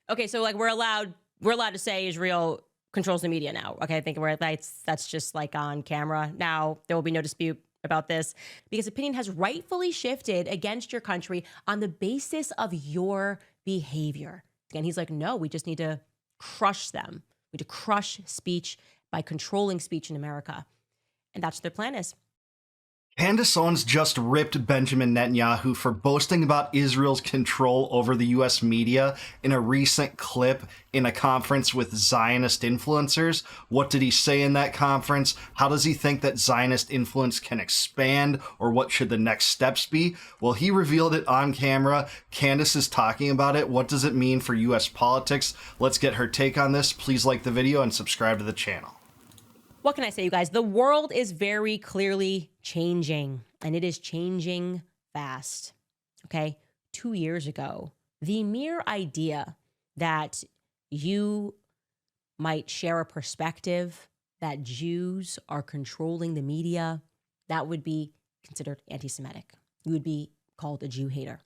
Okay, so like we're allowed to say Israel controls the media now. Okay, I think that's just like on camera. Now there will be no dispute about this because opinion has rightfully shifted against your country on the basis of your behavior. And he's like, no, we just need to crush them. We need to crush speech by controlling speech in America. And that's what their plan is. Candace Owens just ripped Benjamin Netanyahu for boasting about Israel's control over the US media in a recent clip in a conference with Zionist influencers. What did he say in that conference? How does he think that Zionist influence can expand, or what should the next steps be? Well, he revealed it on camera. Candace is talking about it. What does it mean for US politics? Let's get her take on this. Please like the video and subscribe to the channel. What can I say, you guys? The world is very clearly changing, and it is changing fast. Okay? 2 years ago, the mere idea that you might share a perspective that Jews are controlling the media, that would be considered anti-Semitic. You would be called a Jew hater.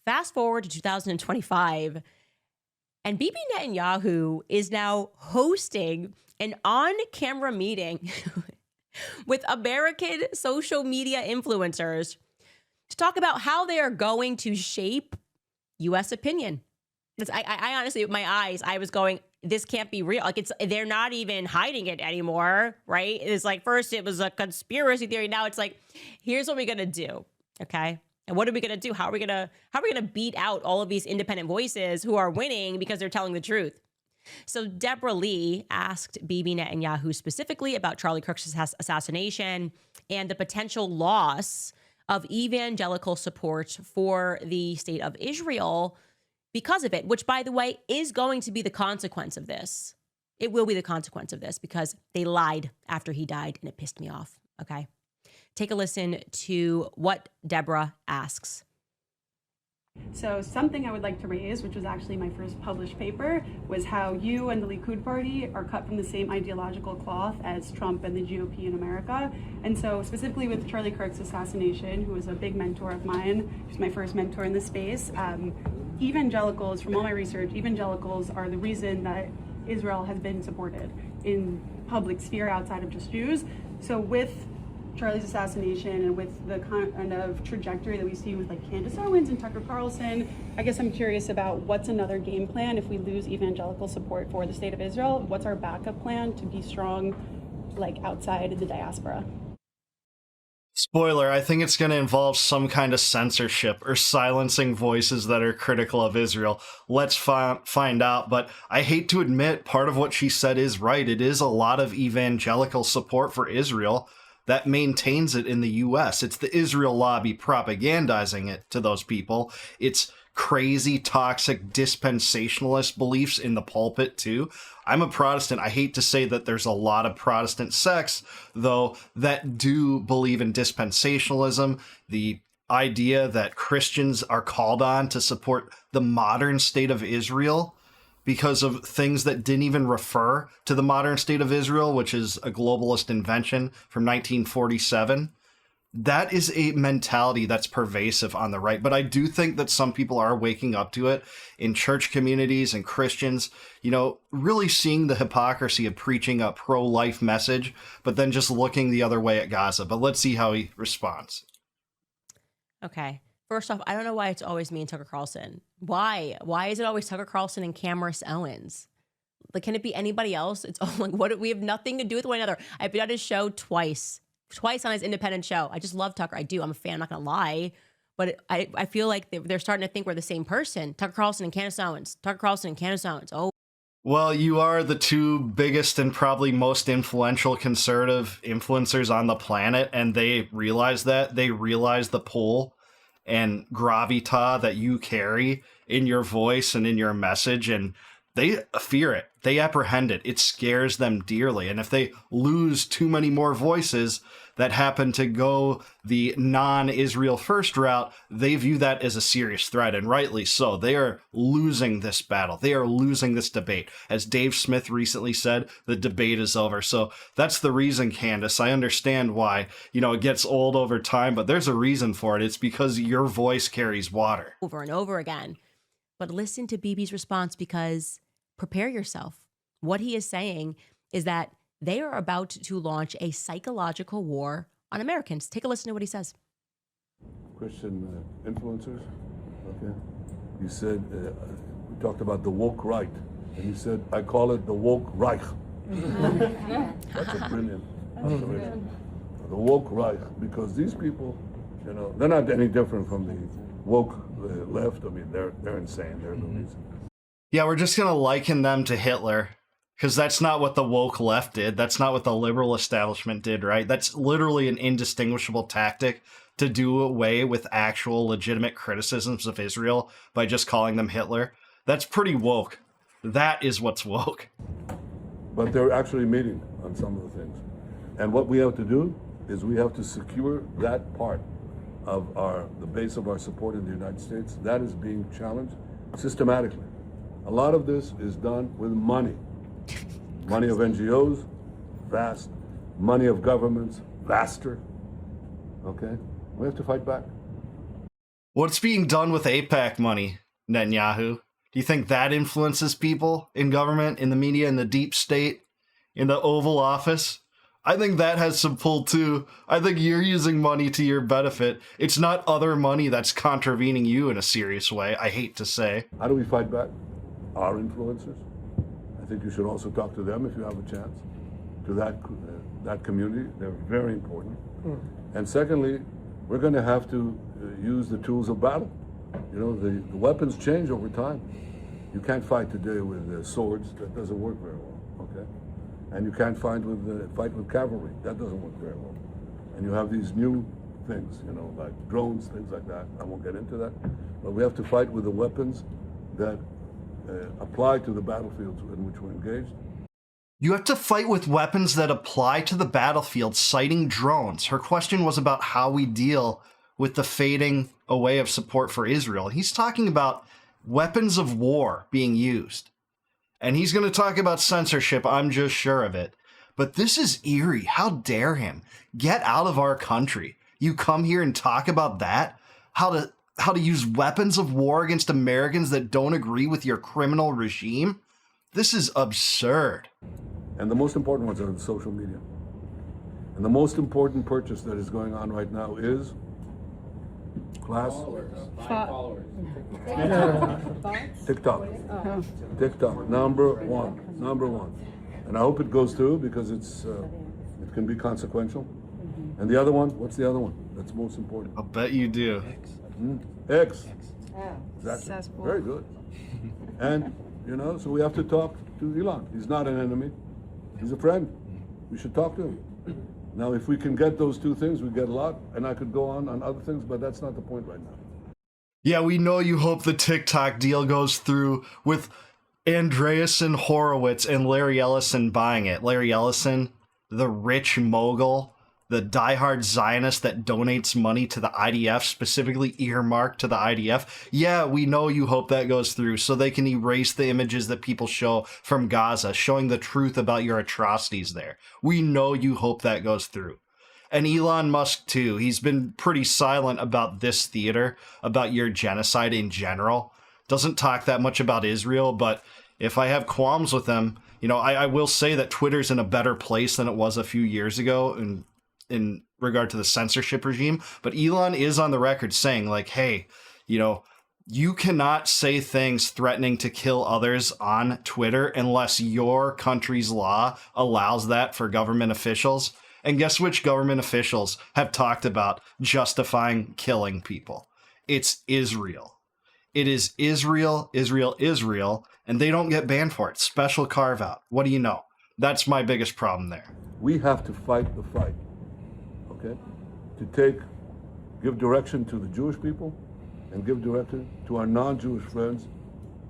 Fast forward to 2025, and Bibi Netanyahu is now hosting an on-camera meeting with American social media influencers to talk about how they are going to shape U.S. opinion. I honestly, with my eyes, I was going, this can't be real. Like they're not even hiding it anymore, right? It's like, first it was a conspiracy theory. Now it's like, here's what we're going to do. Okay. And what are we going to do? How are we going to beat out all of these independent voices who are winning because they're telling the truth? So Deborah Lee asked Bibi Netanyahu specifically about Charlie Kirk's assassination and the potential loss of evangelical support for the state of Israel because of it, which, by the way, is going to be the consequence of this. It will be the consequence of this because they lied after he died, and it pissed me off. Okay. Take a listen to what Deborah asks. So something I would like to raise, which was actually my first published paper, was how you and the Likud party are cut from the same ideological cloth as Trump and the GOP in America. And so specifically with Charlie Kirk's assassination, who was a big mentor of mine, who's my first mentor in this space, evangelicals, from all my research, evangelicals are the reason that Israel has been supported in public sphere outside of just Jews. So with Charlie's assassination and with the kind of trajectory that we see with like Candace Owens and Tucker Carlson, I guess I'm curious about what's another game plan if we lose evangelical support for the state of Israel. What's our backup plan to be strong, like outside the diaspora? Spoiler, I think it's going to involve some kind of censorship or silencing voices that are critical of Israel. Let's find out. But I hate to admit, part of what she said is right. It is a lot of evangelical support for Israel that maintains it in the US. It's the Israel lobby propagandizing it to those people. It's crazy, toxic, dispensationalist beliefs in the pulpit, too. I'm a Protestant. I hate to say that there's a lot of Protestant sects, though, that do believe in dispensationalism, the idea that Christians are called on to support the modern state of Israel because of things that didn't even refer to the modern state of Israel, which is a globalist invention from 1947. That is a mentality that's pervasive on the right. But I do think that some people are waking up to it in church communities and Christians, you know, really seeing the hypocrisy of preaching a pro-life message, but then just looking the other way at Gaza. But let's see how he responds. Okay. First off, I don't know why it's always me and Tucker Carlson. Why? Why is it always Tucker Carlson and Candace Owens? Like, can it be anybody else? It's all like, what? We have nothing to do with one another. I've been on his show twice on his independent show. I just love Tucker. I do. I'm a fan. I'm not going to lie. But I feel like they're starting to think we're the same person. Tucker Carlson and Candace Owens. Tucker Carlson and Candace Owens. Oh. Well, you are the two biggest and probably most influential conservative influencers on the planet, and they realize that. They realize the pull and gravitas that you carry in your voice and in your message, and they fear it. They apprehend it. It scares them dearly. And if they lose too many more voices that happen to go the non-Israel first route, they view that as a serious threat, and rightly so. They are losing this battle. They are losing this debate. As Dave Smith recently said, the debate is over. So that's the reason, Candace. I understand why, you know, it gets old over time, but there's a reason for it. It's because your voice carries water. Over and over again. But listen to Bibi's response, because prepare yourself. What he is saying is that they are about to launch a psychological war on Americans. Take a listen to what he says. Christian influencers, okay? You said, we talked about the woke right, and you said, I call it the woke Reich. That's a brilliant observation. The woke Reich, because these people, you know, they're not any different from the woke left. I mean, they're insane. They're loonies. Yeah, we're just going to liken them to Hitler, because that's not what the woke left did. That's not what the liberal establishment did, right? That's literally an indistinguishable tactic to do away with actual legitimate criticisms of Israel by just calling them Hitler. That's pretty woke. That is what's woke. But they're actually meeting on some of the things. And what we have to do is we have to secure that part of the base of our support in the United States. That is being challenged systematically. A lot of this is done with money. Money of NGOs, vast. Money of governments, vaster. Okay? We have to fight back. What's being done with AIPAC money, Netanyahu? Do you think that influences people in government, in the media, in the deep state, in the Oval Office? I think that has some pull too. I think you're using money to your benefit. It's not other money that's contravening you in a serious way, I hate to say. How do we fight back? Our influencers. I think you should also talk to them if you have a chance. To that community, they're very important. And secondly, we're going to have to use the tools of battle. You know, the weapons change over time. You can't fight today with swords. That doesn't work very well, okay? And you can't fight with cavalry. That doesn't work very well. And you have these new things, you know, like drones, things like that. I won't get into that. But we have to fight with the weapons that apply to the battlefields in which we're engaged. You have to fight with weapons that apply to the battlefield, citing drones. Her question was about how we deal with the fading away of support for Israel. He's talking about weapons of war being used. And he's going to talk about censorship, I'm just sure of it. But this is eerie. How dare him? Get out of our country. You come here and talk about that? How to use weapons of war against Americans that don't agree with your criminal regime? This is absurd. And the most important ones are the social media. And the most important purchase that is going on right now is class Followers. TikTok. TikTok, number one. And I hope it goes through because it can be consequential. And the other one, what's the other one? That's most important. I'll bet you do. X. Exactly. Very good. And, you know, so we have to talk to Elon. He's not an enemy. He's a friend. We should talk to him. Now, if we can get those two things, we get a lot. And I could go on other things, but that's not the point right now. Yeah, we know you hope the TikTok deal goes through with Andreessen Horowitz and Larry Ellison buying it. Larry Ellison, the rich mogul, the diehard Zionist that donates money to the IDF, specifically earmarked to the IDF. Yeah, we know you hope that goes through so they can erase the images that people show from Gaza, showing the truth about your atrocities there. We know you hope that goes through. And Elon Musk, too. He's been pretty silent about this theater, about your genocide in general. Doesn't talk that much about Israel, but if I have qualms with him, you know, I will say that Twitter's in a better place than it was a few years ago in regard to the censorship regime. But Elon is on the record saying, like, hey, you know, you cannot say things threatening to kill others on Twitter unless your country's law allows that for government officials. And guess which government officials have talked about justifying killing people? It's Israel. It is Israel, and they don't get banned for it. Special carve out. What do you know? That's my biggest problem there. We have to fight the fight, okay? To give direction to the Jewish people and give direction to our non-Jewish friends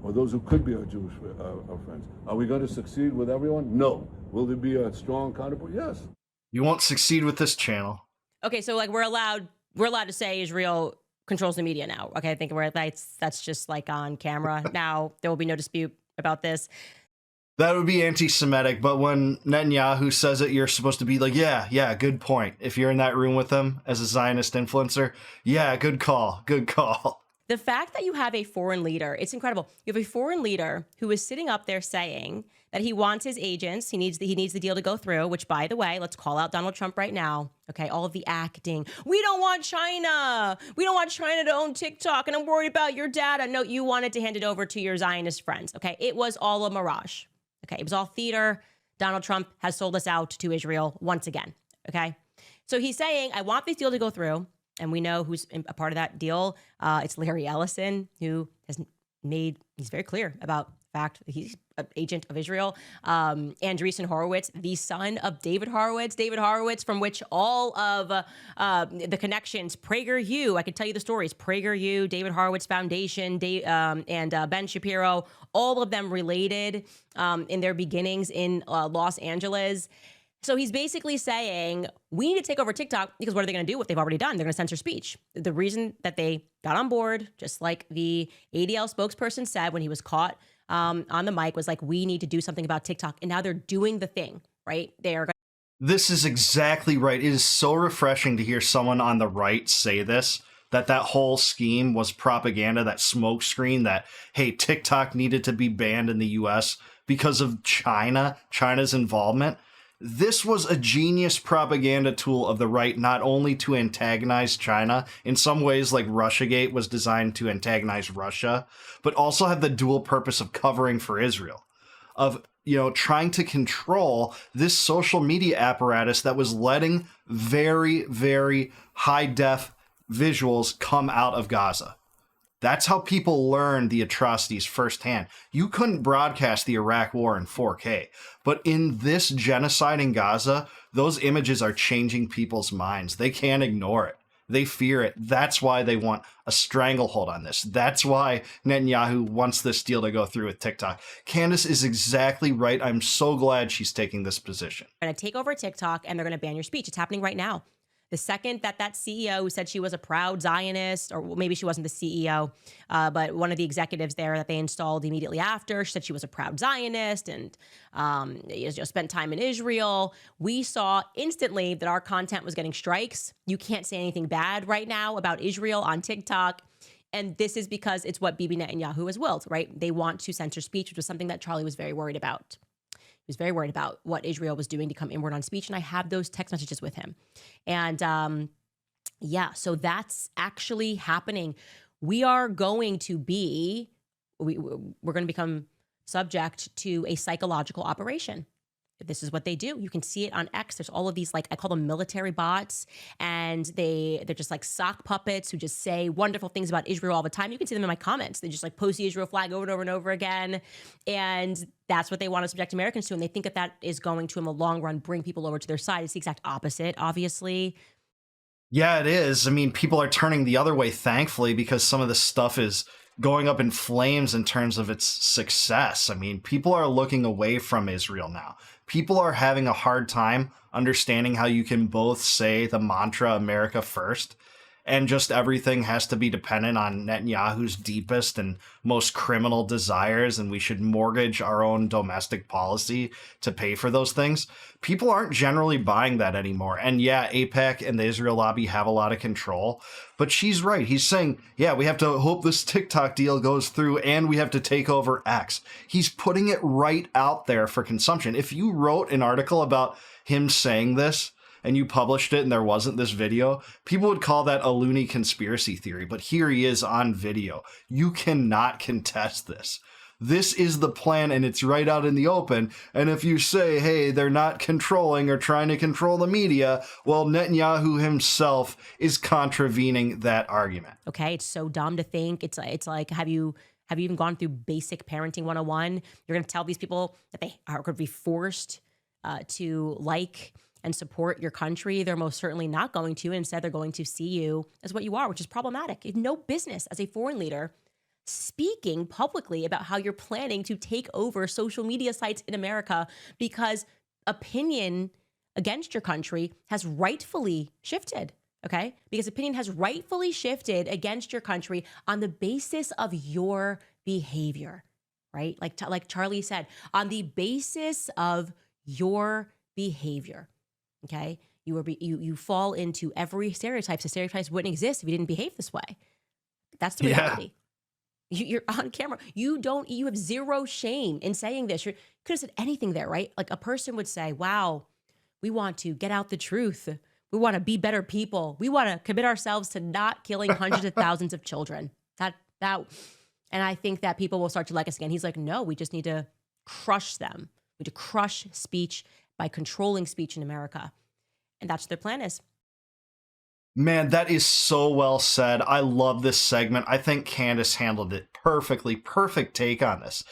or those who could be our Jewish our friends. Are we going to succeed with everyone? No. Will there be a strong counterpoint? Yes. You won't succeed with this channel. Okay, so like we're allowed to say Israel controls the media now. Okay, I think that's just like on camera. Now there will be no dispute about this. That would be anti-Semitic, but when Netanyahu says it, you're supposed to be like, yeah, good point. If you're in that room with him as a Zionist influencer, yeah, good call. The fact that you have a foreign leader, it's incredible. You have a foreign leader who is sitting up there saying that he wants his agents, he needs the deal to go through, which, by the way, let's call out Donald Trump right now. Okay, all of the acting. We don't want China. We don't want China to own TikTok, and I'm worried about your data. No, you wanted to hand it over to your Zionist friends. Okay, it was all a mirage. Okay, it was all theater. Donald Trump has sold us out to Israel once again. Okay, so he's saying, I want this deal to go through. And we know who's a part of that deal. It's Larry Ellison, who he's very clear about the fact that he's an agent of Israel. Andreessen Horowitz, the son of David Horowitz, from which all of the connections, PragerU, I could tell you the stories, PragerU, David Horowitz Foundation, and Ben Shapiro, all of them related in their beginnings in Los Angeles. So he's basically saying, we need to take over TikTok because what are they going to do? What they've already done? They're going to censor speech. The reason that they got on board, just like the ADL spokesperson said when he was caught on the mic, was like, we need to do something about TikTok. And now they're doing the thing, right? They are. This is exactly right. It is so refreshing to hear someone on the right say this, that whole scheme was propaganda, that smokescreen, that, hey, TikTok needed to be banned in the US because of China's involvement. This was a genius propaganda tool of the right, not only to antagonize China, in some ways like Russiagate was designed to antagonize Russia, but also have the dual purpose of covering for Israel, of, trying to control this social media apparatus that was letting very, very high-def visuals come out of Gaza. That's how people learn the atrocities firsthand. You couldn't broadcast the Iraq War in 4K, but in this genocide in Gaza, those images are changing people's minds. They can't ignore it. They fear it. That's why they want a stranglehold on this. That's why Netanyahu wants this deal to go through with TikTok. Candace is exactly right. I'm so glad she's taking this position. They're going to take over TikTok and they're going to ban your speech. It's happening right now. The second that CEO who said she was a proud Zionist, or maybe she wasn't the CEO, but one of the executives there that they installed immediately after, she said she was a proud Zionist and spent time in Israel. We saw instantly that our content was getting strikes. You can't say anything bad right now about Israel on TikTok. And this is because it's what Bibi Netanyahu has willed, right? They want to censor speech, which was something that Charlie was very worried about. He was very worried about what Israel was doing to come inward on speech. And I have those text messages with him. And so that's actually happening. We are going to be, we're going to become subject to a psychological operation. This is what they do. You can see it on X. There's all of these, like, I call them military bots, and they're just like sock puppets who just say wonderful things about Israel all the time. You can see them in my comments. They just like post the Israel flag over and over and over again. And that's what they want to subject Americans to. And they think that is going to, in the long run, bring people over to their side. It's the exact opposite, obviously. Yeah, it is. I mean, people are turning the other way, thankfully, because some of this stuff is going up in flames in terms of its success. I mean, people are looking away from Israel now. People are having a hard time understanding how you can both say the mantra America first and just everything has to be dependent on Netanyahu's deepest and most criminal desires, and we should mortgage our own domestic policy to pay for those things. People aren't generally buying that anymore. And yeah, AIPAC and the Israel lobby have a lot of control, but she's right. He's saying, yeah, we have to hope this TikTok deal goes through and we have to take over X. He's putting it right out there for consumption. If you wrote an article about him saying this, and you published it and there wasn't this video, people would call that a loony conspiracy theory. But here he is on video. You cannot contest this. This is the plan and it's right out in the open. And if you say, hey, they're not controlling or trying to control the media, well, Netanyahu himself is contravening that argument. Okay, it's so dumb to think. It's like, have you even gone through basic parenting 101? You're going to tell these people that they are going to be forced to like and support your country. They're most certainly not going to. Instead, they're going to see you as what you are, which is problematic. You have no business as a foreign leader speaking publicly about how you're planning to take over social media sites in America because opinion against your country has rightfully shifted, okay? Because opinion has rightfully shifted against your country on the basis of your behavior, right? Like Charlie said, on the basis of your behavior. Okay, you fall into every stereotype. So stereotypes wouldn't exist if you didn't behave this way. That's the Yeah. reality. You're on camera. You have zero shame in saying this. You could have said anything there, right? Like a person would say, wow, we want to get out the truth. We want to be better people. We want to commit ourselves to not killing hundreds of thousands of children. And I think that people will start to like us again. He's like, no, we just need to crush them. We need to crush speech by controlling speech in America. And that's what their plan is. Man, that is so well said. I love this segment. I think Candace handled it perfectly. Perfect take on this.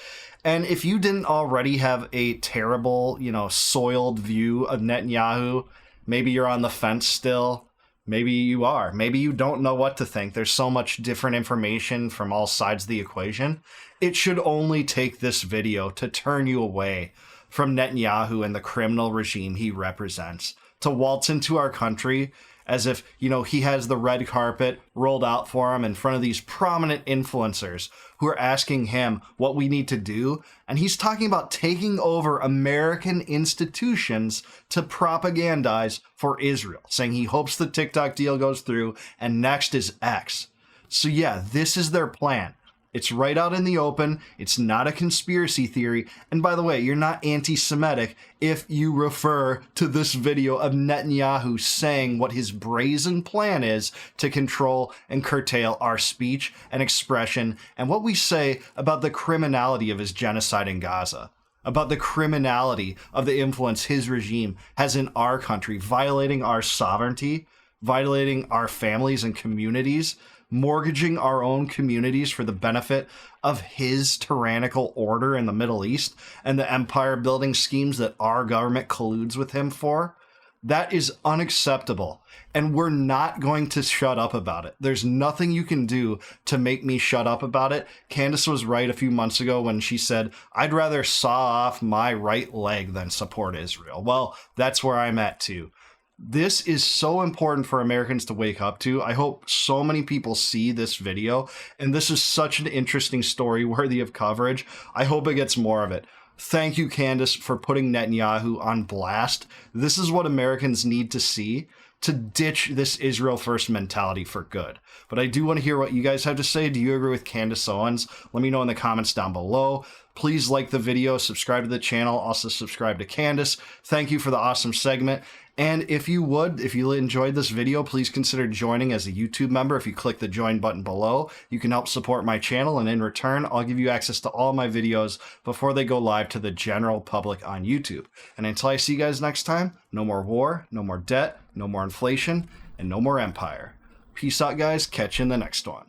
And if you didn't already have a terrible, soiled view of Netanyahu, maybe you're on the fence still. Maybe you are. Maybe you don't know what to think. There's so much different information from all sides of the equation. It should only take this video to turn you away from Netanyahu and the criminal regime he represents, to waltz into our country as if, he has the red carpet rolled out for him in front of these prominent influencers who are asking him what we need to do. And he's talking about taking over American institutions to propagandize for Israel, saying he hopes the TikTok deal goes through and next is X. So yeah, this is their plan. It's right out in the open. It's not a conspiracy theory. And by the way, you're not anti-Semitic if you refer to this video of Netanyahu saying what his brazen plan is to control and curtail our speech and expression and what we say about the criminality of his genocide in Gaza, about the criminality of the influence his regime has in our country, violating our sovereignty, violating our families and communities, mortgaging our own communities for the benefit of his tyrannical order in the Middle East and the empire building schemes that our government colludes with him for. That is unacceptable. And we're not going to shut up about it. There's nothing you can do to make me shut up about it. Candace was right a few months ago when she said, I'd rather saw off my right leg than support Israel. Well, that's where I'm at too. This is so important for Americans to wake up to. I hope so many people see this video, and this is such an interesting story worthy of coverage. I hope it gets more of it. Thank you, Candace, for putting Netanyahu on blast. This is what Americans need to see to ditch this Israel first mentality for good. But I do want to hear what you guys have to say. Do you agree with Candace Owens? Let me know in the comments down below. Please like the video, subscribe to the channel, also subscribe to Candace. Thank you for the awesome segment. And if you enjoyed this video, please consider joining as a YouTube member. If you click the join button below, you can help support my channel, and in return, I'll give you access to all my videos before they go live to the general public on YouTube. And until I see you guys next time, no more war, no more debt, no more inflation, and no more empire. Peace out, guys. Catch you in the next one.